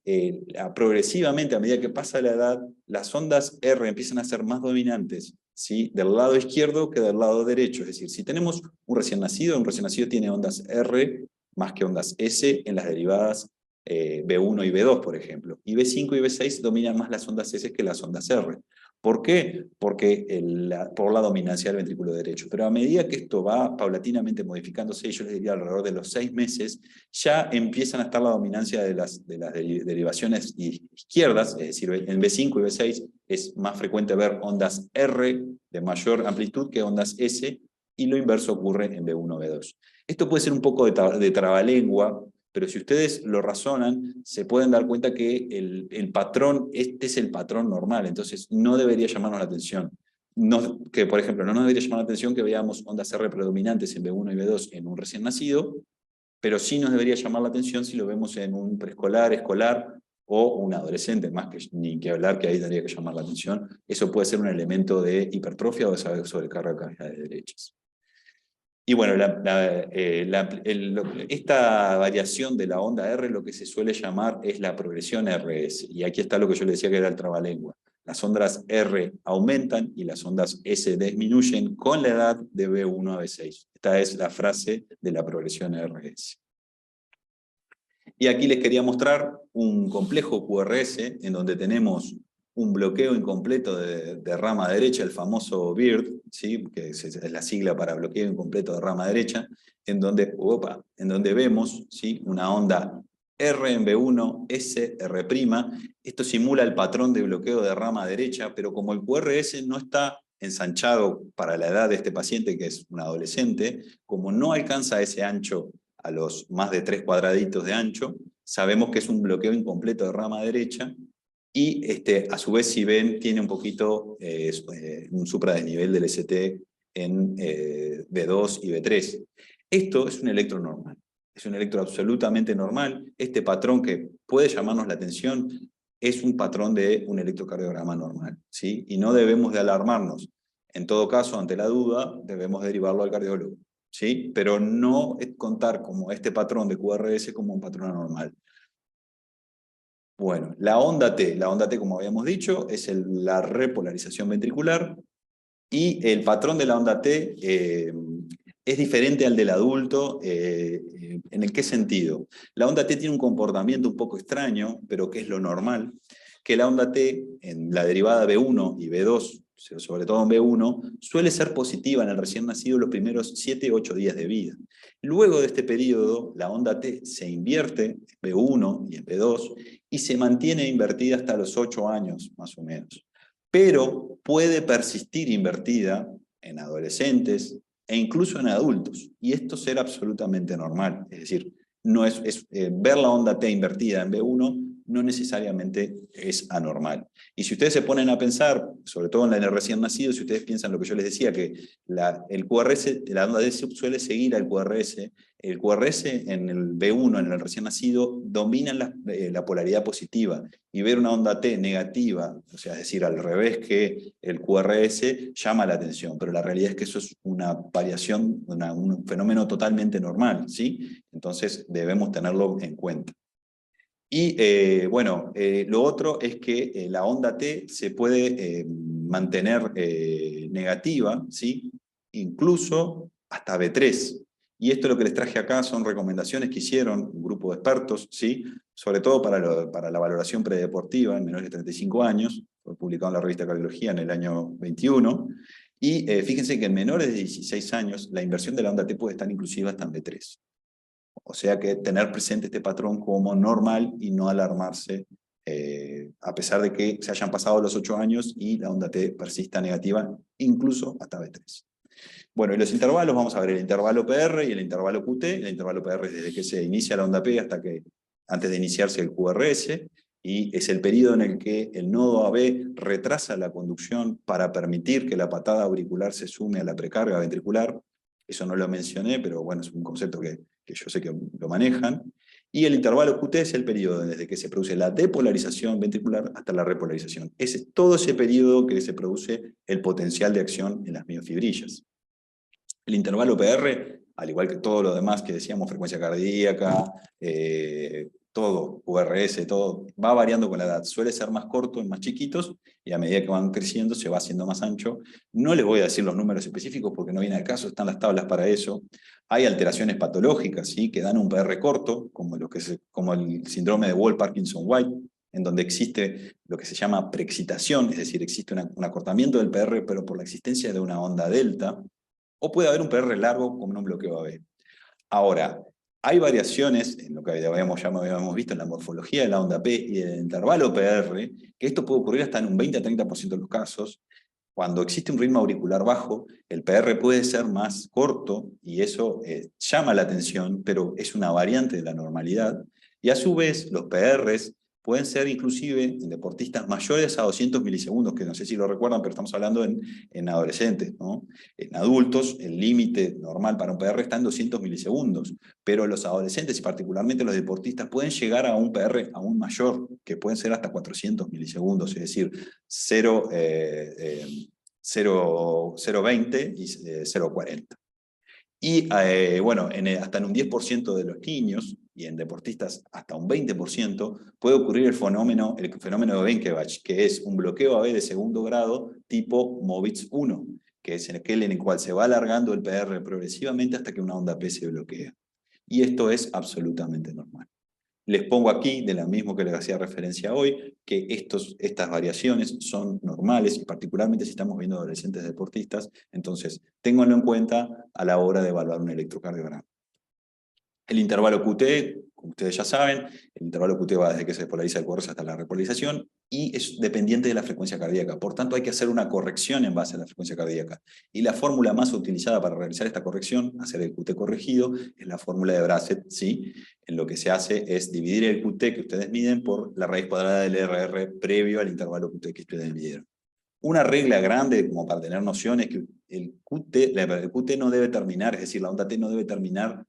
Speaker 2: progresivamente, a medida que pasa la edad, las ondas R empiezan a ser más dominantes, ¿sí? Del lado izquierdo que del lado derecho. Es decir, si tenemos un recién nacido tiene ondas R más que ondas S en las derivadas B1 y B2, por ejemplo. Y B5 y B6 dominan más las ondas S que las ondas R. ¿Por qué? Porque por la dominancia del ventrículo derecho. Pero a medida que esto va paulatinamente modificándose, yo les diría alrededor de los 6 meses, ya empiezan a estar la dominancia de las derivaciones izquierdas, es decir, en B5 y B6 es más frecuente ver ondas R de mayor amplitud que ondas S, y lo inverso ocurre en B1 B2. Esto puede ser un poco de trabalengua, pero si ustedes lo razonan, se pueden dar cuenta que el patrón, este es el patrón normal, entonces no debería llamarnos la atención. No, que, por ejemplo, no nos debería llamar la atención que veamos ondas R predominantes en B1 y B2 en un recién nacido, pero sí nos debería llamar la atención si lo vemos en un preescolar, escolar o un adolescente, más que ni que hablar que ahí tendría que llamar la atención. Eso puede ser un elemento de hipertrofia o de sobrecarga de cavidades derechas. Y bueno, esta variación de la onda R lo que se suele llamar es la progresión RS. Y aquí está lo que yo le decía que era el trabalengua. Las ondas R aumentan y las ondas S disminuyen con la edad de B1 a B6. Esta es la frase de la progresión RS. Y aquí les quería mostrar un complejo QRS en donde tenemos un bloqueo incompleto de rama derecha, el famoso BIRD, ¿sí? Que es la sigla para bloqueo incompleto de rama derecha, en donde vemos, ¿sí? Una onda R en B1, S, R'. Esto simula el patrón de bloqueo de rama derecha, pero como el QRS no está ensanchado para la edad de este paciente, que es un adolescente, como no alcanza ese ancho a los más de 3 cuadraditos de ancho, sabemos que es un bloqueo incompleto de rama derecha, y a su vez, si ven, tiene un poquito un supradesnivel del ST en B2 y B3. Esto es un electro normal, es un electro absolutamente normal. Este patrón que puede llamarnos la atención es un patrón de un electrocardiograma normal, ¿sí? Y no debemos de alarmarnos. En todo caso, ante la duda, debemos derivarlo al cardiólogo, ¿sí? Pero no contar como este patrón de QRS como un patrón anormal. Bueno, la onda T, como habíamos dicho, es la repolarización ventricular, y el patrón de la onda T es diferente al del adulto. ¿En el qué sentido? La onda T tiene un comportamiento un poco extraño, pero que es lo normal, que la onda T en la derivada B1 y B2, sobre todo en B1, suele ser positiva en el recién nacido los primeros 7 u 8 días de vida. Luego de este periodo, la onda T se invierte en B1 y en B2 y se mantiene invertida hasta los 8 años, más o menos. Pero puede persistir invertida en adolescentes e incluso en adultos. Y esto será absolutamente normal. Es decir, no ver la onda T invertida en B1 no necesariamente es anormal. Y si ustedes se ponen a pensar, sobre todo en el recién nacido, si ustedes piensan lo que yo les decía, que el QRS, la onda D suele seguir al QRS, el QRS en el B1, en el recién nacido, domina la polaridad positiva, y ver una onda T negativa, o sea, es decir, al revés que el QRS, llama la atención, pero la realidad es que eso es una variación, un fenómeno totalmente normal, ¿sí? Entonces debemos tenerlo en cuenta. Y bueno, lo otro es que la onda T se puede mantener negativa, ¿sí? Incluso hasta B3. Y esto lo que les traje acá son recomendaciones que hicieron un grupo de expertos, ¿sí? Sobre todo para la valoración predeportiva en menores de 35 años, fue publicado en la revista Cardiología en el año 21, y fíjense que en menores de 16 años la inversión de la onda T puede estar inclusive hasta en B3. O sea que tener presente este patrón como normal y no alarmarse, a pesar de que se hayan pasado los 8 años y la onda T persista negativa, incluso hasta B3. Bueno, y los intervalos, vamos a ver el intervalo PR y el intervalo QT. El intervalo PR es desde que se inicia la onda P hasta que, antes de iniciarse el QRS, y es el periodo en el que el nodo AB retrasa la conducción para permitir que la patada auricular se sume a la precarga ventricular. Eso no lo mencioné, pero bueno, es un concepto que yo sé que lo manejan. Y el intervalo QT es el periodo desde que se produce la depolarización ventricular hasta la repolarización. Es todo ese periodo que se produce el potencial de acción en las miofibrillas. El intervalo PR, al igual que todo lo demás que decíamos, frecuencia cardíaca, todo, QRS, todo, va variando con la edad. Suele ser más corto en más chiquitos, y a medida que van creciendo se va haciendo más ancho. No les voy a decir los números específicos porque no viene al caso, están las tablas para eso. Hay alteraciones patológicas, ¿sí?, que dan un PR corto, como el síndrome de Wall-Parkinson-White, en donde existe lo que se llama preexcitación, es decir, existe un acortamiento del PR, pero por la existencia de una onda delta. O puede haber un PR largo como en un bloqueo AB. Ahora, hay variaciones en lo que ya habíamos visto en la morfología de la onda P y el intervalo PR, que esto puede ocurrir hasta en un 20 a 30% de los casos. Cuando existe un ritmo auricular bajo, el PR puede ser más corto y eso llama la atención, pero es una variante de la normalidad. Y a su vez, los PRs pueden ser inclusive en deportistas mayores a 200 milisegundos, que no sé si lo recuerdan, pero estamos hablando en adolescentes, ¿no? En adultos, el límite normal para un PR está en 200 milisegundos, pero los adolescentes y particularmente los deportistas pueden llegar a un PR aún mayor, que pueden ser hasta 400 milisegundos, es decir, 0,20 y 0,40. Y bueno, hasta en un 10% de los niños, y en deportistas hasta un 20%, puede ocurrir el fenómeno de Benkevac, que es un bloqueo AB de segundo grado tipo Movitz 1, que es aquel en el cual se va alargando el PR progresivamente hasta que una onda P se bloquea. Y esto es absolutamente normal. Les pongo aquí, de lo mismo que les hacía referencia hoy, que estas variaciones son normales, y particularmente si estamos viendo adolescentes deportistas, entonces ténganlo en cuenta a la hora de evaluar un electrocardiograma. El intervalo QT, como ustedes ya saben, el intervalo QT va desde que se despolariza el QRS hasta la repolarización, y es dependiente de la frecuencia cardíaca. Por tanto, hay que hacer una corrección en base a la frecuencia cardíaca. Y la fórmula más utilizada para realizar esta corrección, hacer el QT corregido, es la fórmula de Brasset, ¿sí? En lo que se hace es dividir el QT que ustedes miden por la raíz cuadrada del RR previo al intervalo QT que ustedes midieron. Una regla grande, como para tener nociones, que el QT no debe terminar, es decir, la onda T no debe terminar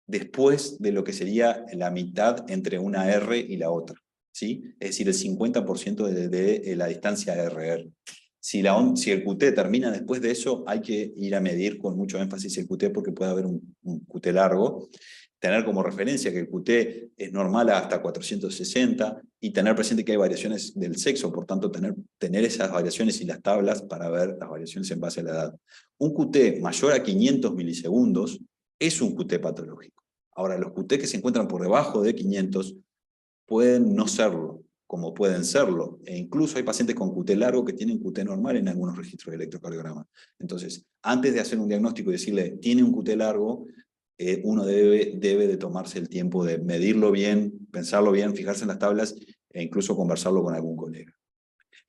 Speaker 2: después de lo que sería la mitad entre una R y la otra, ¿sí? Es decir, el 50% de la distancia RR. Si el QT termina después de eso, hay que ir a medir con mucho énfasis el QT, porque puede haber un QT largo. Tener como referencia que el QT es normal hasta 460, y tener presente que hay variaciones del sexo, por tanto tener esas variaciones y las tablas para ver las variaciones en base a la edad. Un QT mayor a 500 milisegundos es un QT patológico. Ahora, los QT que se encuentran por debajo de 500 pueden no serlo, como pueden serlo. E incluso hay pacientes con QT largo que tienen QT normal en algunos registros de electrocardiograma. Entonces, antes de hacer un diagnóstico y decirle, tiene un QT largo, uno debe de tomarse el tiempo de medirlo bien, pensarlo bien, fijarse en las tablas, e incluso conversarlo con algún colega.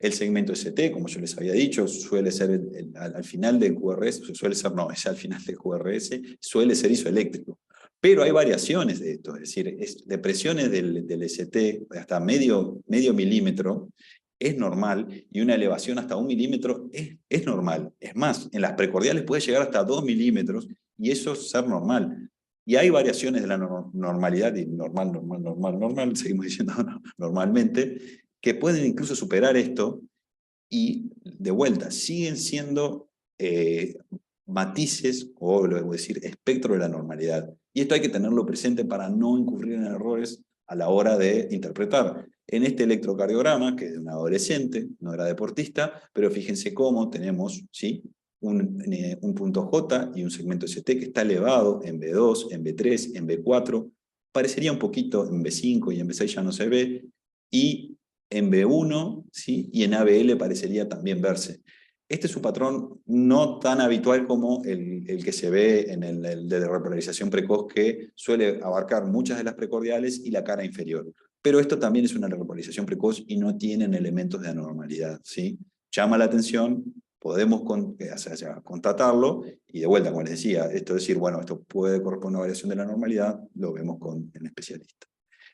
Speaker 2: El segmento ST, como yo les había dicho, suele ser al final del QRS, suele ser, no, es al final del QRS, suele ser isoeléctrico. Pero hay variaciones de esto, es decir, depresiones del ST hasta medio milímetro es normal, y una elevación hasta 1 milímetro es normal. Es más, en las precordiales puede llegar hasta 2 milímetros, y eso es ser normal. Y hay variaciones de la normalidad, y normal, seguimos diciendo normalmente, que pueden incluso superar esto, y de vuelta, siguen siendo matices, o lo debo decir, espectro de la normalidad. Y esto hay que tenerlo presente para no incurrir en errores a la hora de interpretar. En este electrocardiograma, que es de un adolescente, no era deportista, pero fíjense cómo tenemos, ¿sí?, un punto J y un segmento ST que está elevado en B2, en B3, en B4, parecería un poquito en B5 y en B6 ya no se ve, y en B1, ¿sí?, y en ABL parecería también verse. Este es un patrón no tan habitual como el que se ve en el de repolarización precoz, que suele abarcar muchas de las precordiales y la cara inferior. Pero esto también es una repolarización precoz y no tienen elementos de anormalidad, ¿sí? Llama la atención, podemos constatarlo, y de vuelta, como les decía, esto es decir, bueno, esto puede corresponder a una variación de la normalidad, lo vemos con el especialista.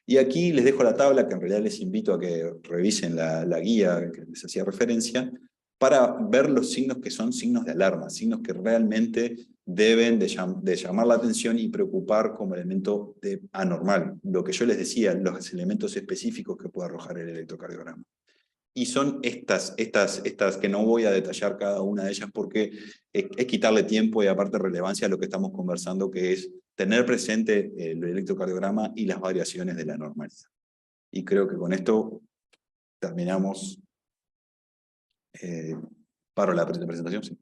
Speaker 2: Y aquí les dejo la tabla, que en realidad les invito a que revisen la guía que les hacía referencia, para ver los signos que son signos de alarma, signos que realmente deben de llamar la atención y preocupar como elemento anormal. Lo que yo les decía, los elementos específicos que puede arrojar el electrocardiograma. Y son estas que no voy a detallar cada una de ellas, porque es quitarle tiempo y aparte relevancia a lo que estamos conversando, que es tener presente el electrocardiograma y las variaciones de la normalidad. Y creo que con esto terminamos. Paro la presentación, sí.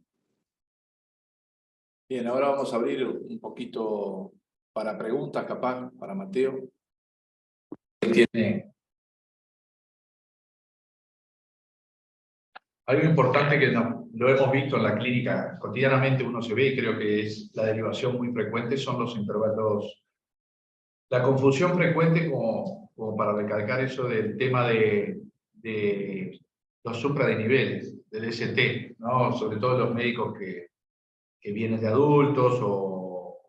Speaker 1: Bien, ahora vamos a abrir un poquito para preguntas, capaz, para Mateo. Tiene algo importante que lo hemos visto en la clínica, cotidianamente uno se ve, y creo que es la derivación muy frecuente, son los intervalos. La confusión frecuente, como para recalcar eso del tema de los supradeniveles, del ST, ¿no? Sobre todo los médicos que vienen de adultos o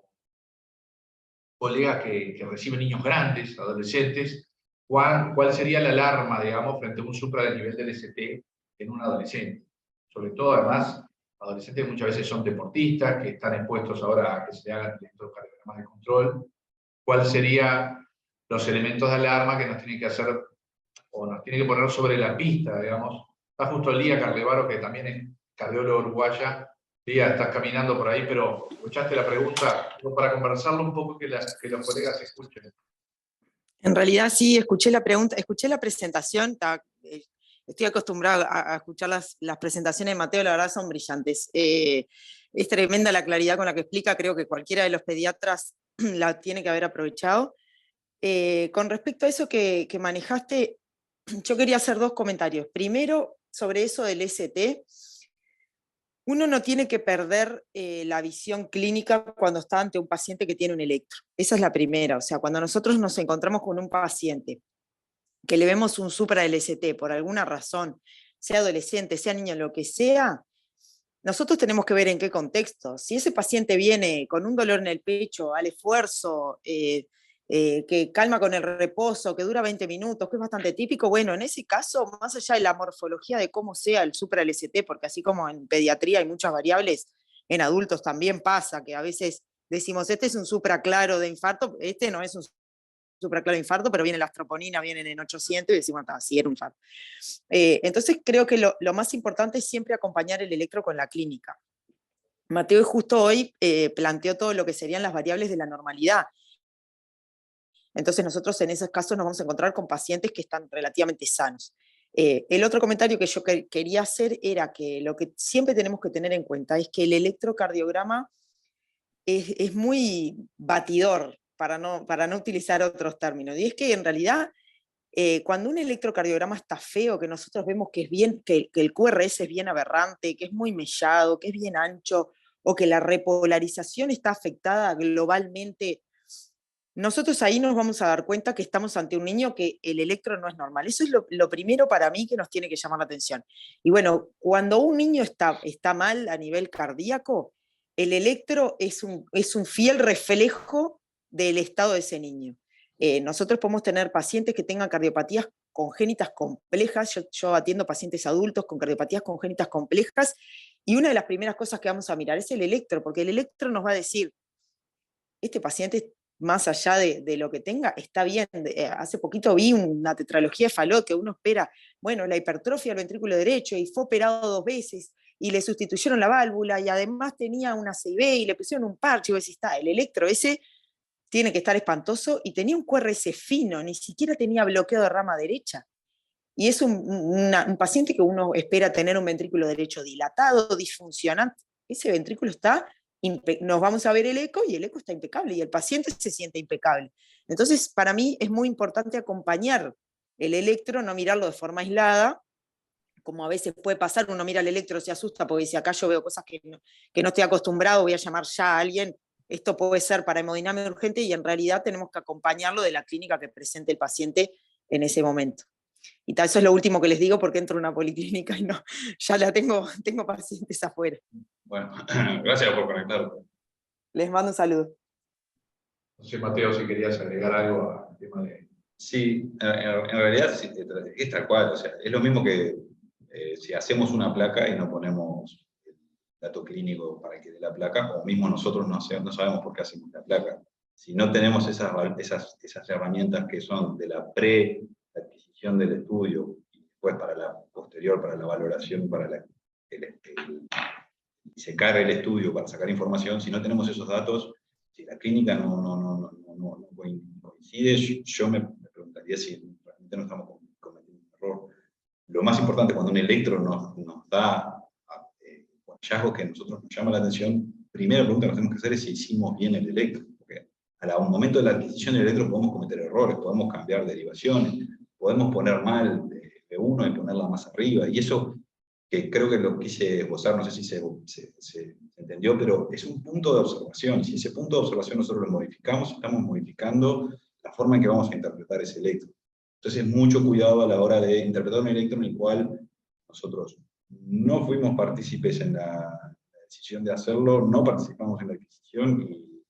Speaker 1: colegas que reciben niños grandes, adolescentes. ¿Cuál sería la alarma, digamos, frente a un supradenivel del ST en un adolescente? Sobre todo, además, adolescentes que muchas veces son deportistas, que están expuestos ahora a que se hagan electrocardiogramas de control. ¿Cuáles serían los elementos de alarma que nos tienen que hacer, o nos tienen que poner sobre la pista, digamos? Está justo Lía Carlevaro, que también es cardióloga uruguaya. Lía, estás caminando por ahí, pero escuchaste la pregunta, para conversarlo un poco, que los colegas escuchen.
Speaker 3: En realidad sí, escuché la pregunta, escuché la presentación, estoy acostumbrada a escuchar las presentaciones de Mateo, la verdad son brillantes. Es tremenda la claridad con la que explica, creo que cualquiera de los pediatras la tiene que haber aprovechado. Con respecto a eso que manejaste, yo quería hacer dos comentarios. Primero, sobre eso del ST. Uno no tiene que perder la visión clínica cuando está ante un paciente que tiene un electro. Esa es la primera. O sea, cuando nosotros nos encontramos con un paciente que le vemos un supra-LST por alguna razón, sea adolescente, sea niño, lo que sea, nosotros tenemos que ver en qué contexto. Si ese paciente viene con un dolor en el pecho, al esfuerzo, que calma con el reposo, que dura 20 minutos, que es bastante típico, bueno, en ese caso, más allá de la morfología de cómo sea el supra-LST, porque así como en pediatría hay muchas variables, en adultos también pasa, que a veces decimos, este es un supra claro de infarto, este no es un supra claro de infarto, pero viene las troponinas, vienen en 800 y decimos, sí, era un infarto. Entonces creo que lo más importante es siempre acompañar el electro con la clínica. Mateo justo hoy planteó todo lo que serían las variables de la normalidad. Entonces nosotros en esos casos nos vamos a encontrar con pacientes que están relativamente sanos. El otro comentario que yo quería hacer era que lo que siempre tenemos que tener en cuenta es que el electrocardiograma es muy batidor, para no utilizar otros términos. Y es que en realidad, cuando un electrocardiograma está feo, que nosotros vemos que el QRS es bien aberrante, que es muy mellado, que es bien ancho, o que la repolarización está afectada globalmente, nosotros ahí nos vamos a dar cuenta que estamos ante un niño que el electro no es normal. Eso es lo primero para mí que nos tiene que llamar la atención. Y bueno, cuando un niño está mal a nivel cardíaco, el electro es un fiel reflejo del estado de ese niño. Nosotros podemos tener pacientes que tengan cardiopatías congénitas complejas, yo atiendo pacientes adultos con cardiopatías congénitas complejas, y una de las primeras cosas que vamos a mirar es el electro, porque el electro nos va a decir, este paciente, más allá de lo que tenga, está bien. Hace poquito vi una tetralogía de Fallot que uno espera, bueno, la hipertrofia del ventrículo derecho, y fue operado 2 veces, y le sustituyeron la válvula, y además tenía una CIB, y le pusieron un parche, y vos decís, el electro ese tiene que estar espantoso, y tenía un QRS fino, ni siquiera tenía bloqueo de rama derecha. Y es un paciente que uno espera tener un ventrículo derecho dilatado, disfuncionante. Ese ventrículo está, nos vamos a ver el eco, y el eco está impecable, y el paciente se siente impecable. Entonces, para mí es muy importante acompañar el electro, no mirarlo de forma aislada, como a veces puede pasar, uno mira el electro, se asusta, porque dice, acá yo veo cosas que no estoy acostumbrado, voy a llamar ya a alguien, esto puede ser para hemodinamia urgente, y en realidad tenemos que acompañarlo de la clínica que presente el paciente en ese momento. Y tal, eso es lo último que les digo, porque entro a una policlínica y no, ya tengo pacientes afuera.
Speaker 2: Bueno, gracias por conectar.
Speaker 3: Les mando un saludo.
Speaker 1: No sé, Mateo, si querías agregar algo al tema de...
Speaker 2: Sí, en realidad es tal cual, o sea, es lo mismo que si hacemos una placa y no ponemos el dato clínico para que dé la placa, o mismo nosotros no sabemos por qué hacemos la placa. Si no tenemos esas herramientas que son de la adquisición del estudio, y después para la posterior, para la valoración, para secar el estudio, para sacar información, si no tenemos esos datos, si la clínica no coincide, yo me preguntaría si realmente no estamos cometiendo un error. Lo más importante, cuando un electro nos da hallazgos que a nosotros nos llama la atención, primera pregunta que nos tenemos que hacer es si hicimos bien el electro, porque a un momento de la adquisición del electro podemos cometer errores, podemos cambiar derivaciones, podemos poner mal B1 y ponerla más arriba, y eso que creo que lo quise esbozar, no sé si se entendió, pero es un punto de observación, y si ese punto de observación nosotros lo modificamos, estamos modificando la forma en que vamos a interpretar ese electro. Entonces, mucho cuidado a la hora de interpretar un electro en el cual nosotros no fuimos partícipes en la decisión de hacerlo, no participamos en la adquisición, y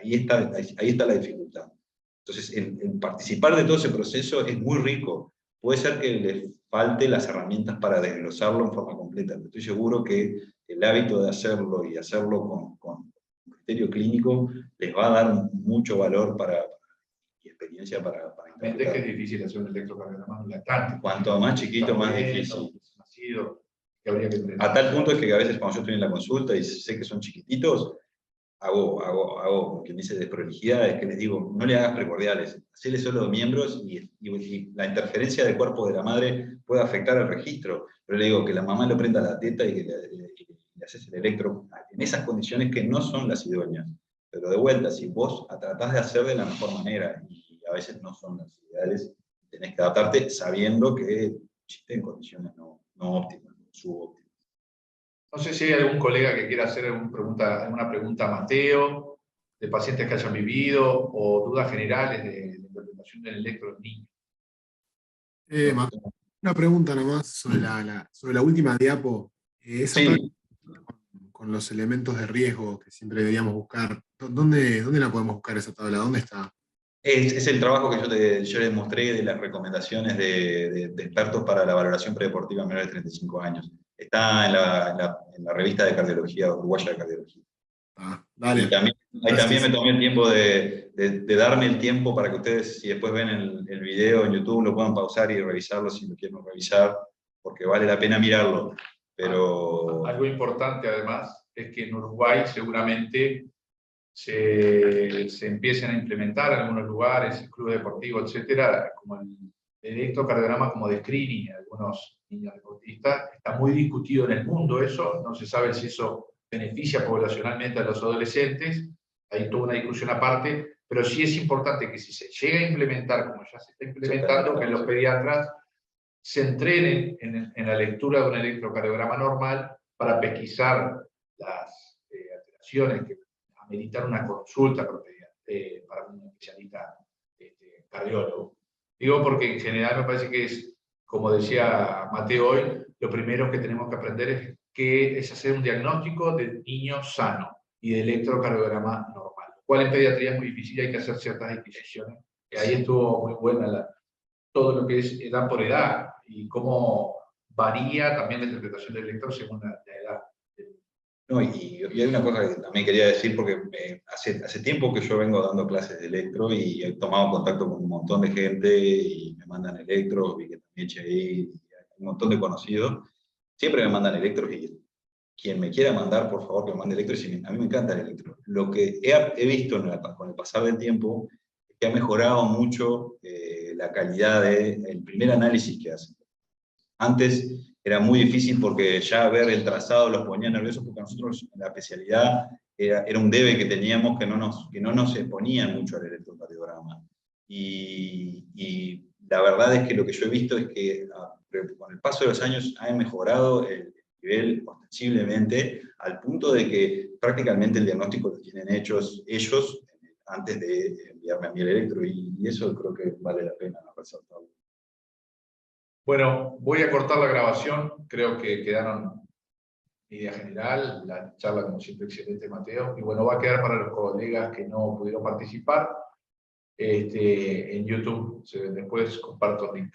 Speaker 2: ahí está la dificultad. Entonces, el participar de todo ese proceso es muy rico. Puede ser que les falte las herramientas para desglosarlo en forma completa, pero estoy seguro que el hábito de hacerlo, y hacerlo con criterio clínico, les va a dar mucho valor y experiencia para
Speaker 1: Es que es difícil hacer un electrocardiograma dilatante.
Speaker 2: Cuanto más chiquito, más difícil. A tal punto es que a veces cuando yo estoy en la consulta y sé que son chiquititos, hago quien dice desprolijidades, que les digo, no le hagas precordiales, hacele solo miembros, y la interferencia del cuerpo de la madre puede afectar el registro, pero le digo que la mamá le prenda la teta y que le haces el electro en esas condiciones que no son las idóneas. Pero de vuelta, si vos tratás de hacer de la mejor manera, y a veces no son las ideales, tenés que adaptarte sabiendo que existe en condiciones no óptimas, subóptimas.
Speaker 1: No sé si hay algún colega que quiera hacer alguna pregunta a Mateo, de pacientes que hayan vivido, o dudas generales de la interpretación del electro en niños.
Speaker 4: Una pregunta nomás sobre la última diapo. Esa
Speaker 2: Sí.
Speaker 4: con los elementos de riesgo que siempre deberíamos buscar, ¿dónde la podemos buscar esa tabla? ¿Dónde está?
Speaker 2: Es el trabajo que yo les mostré de las recomendaciones de expertos para la valoración predeportiva en menores de 35 años. Está en la revista de cardiología, uruguaya de cardiología.
Speaker 4: Dale.
Speaker 2: Y también me tomé el tiempo de darme el tiempo para que ustedes, si después ven el video en YouTube, lo puedan pausar y revisarlo si lo quieren revisar, porque vale la pena mirarlo. Pero...
Speaker 1: Algo importante, además, es que en Uruguay seguramente se empiecen a implementar en algunos lugares, el club deportivo, etcétera, como el electrocardiograma como de screening en algunos niños deportistas. Está muy discutido en el mundo eso, no se sabe si eso beneficia poblacionalmente a los adolescentes, hay toda una discusión aparte, pero sí es importante que si se llega a implementar, como ya se está implementando, que los pediatras se entrenen en la lectura de un electrocardiograma normal para pesquisar las alteraciones que ameritar una consulta para un especialista cardiólogo. Digo porque en general me parece que es, como decía Mateo hoy, lo primero que tenemos que aprender es hacer un diagnóstico del niño sano y de electrocardiograma normal. cual en pediatría es muy difícil y hay que hacer ciertas disquisiciones. Y ahí estuvo muy buena todo lo que es edad por edad y cómo varía también la interpretación del electro según la edad.
Speaker 2: No, y hay una cosa que también quería decir, porque hace tiempo que yo vengo dando clases de electro y he tomado contacto con un montón de gente y me mandan electros, vi que también hay un montón de conocidos. Siempre me mandan electros y quien me quiera mandar, por favor, que me mande electros. Y a mí me encanta el electro. Lo que he visto con el pasar del tiempo es que ha mejorado mucho la calidad del primer análisis que hacen. Antes era muy difícil porque ya ver el trazado los ponía nerviosos, porque nosotros en la especialidad era un debe que teníamos que no nos exponían mucho al electrocardiograma. Y la verdad es que lo que yo he visto es que con el paso de los años ha mejorado el nivel ostensiblemente, al punto de que prácticamente el diagnóstico lo tienen hechos ellos antes de enviarme a mí el electro, y eso creo que vale la pena resaltarlo.
Speaker 1: Bueno, voy a cortar la grabación, creo que quedaron idea general, la charla como siempre excelente, Mateo, y bueno, va a quedar para los colegas que no pudieron participar en YouTube, después comparto el link.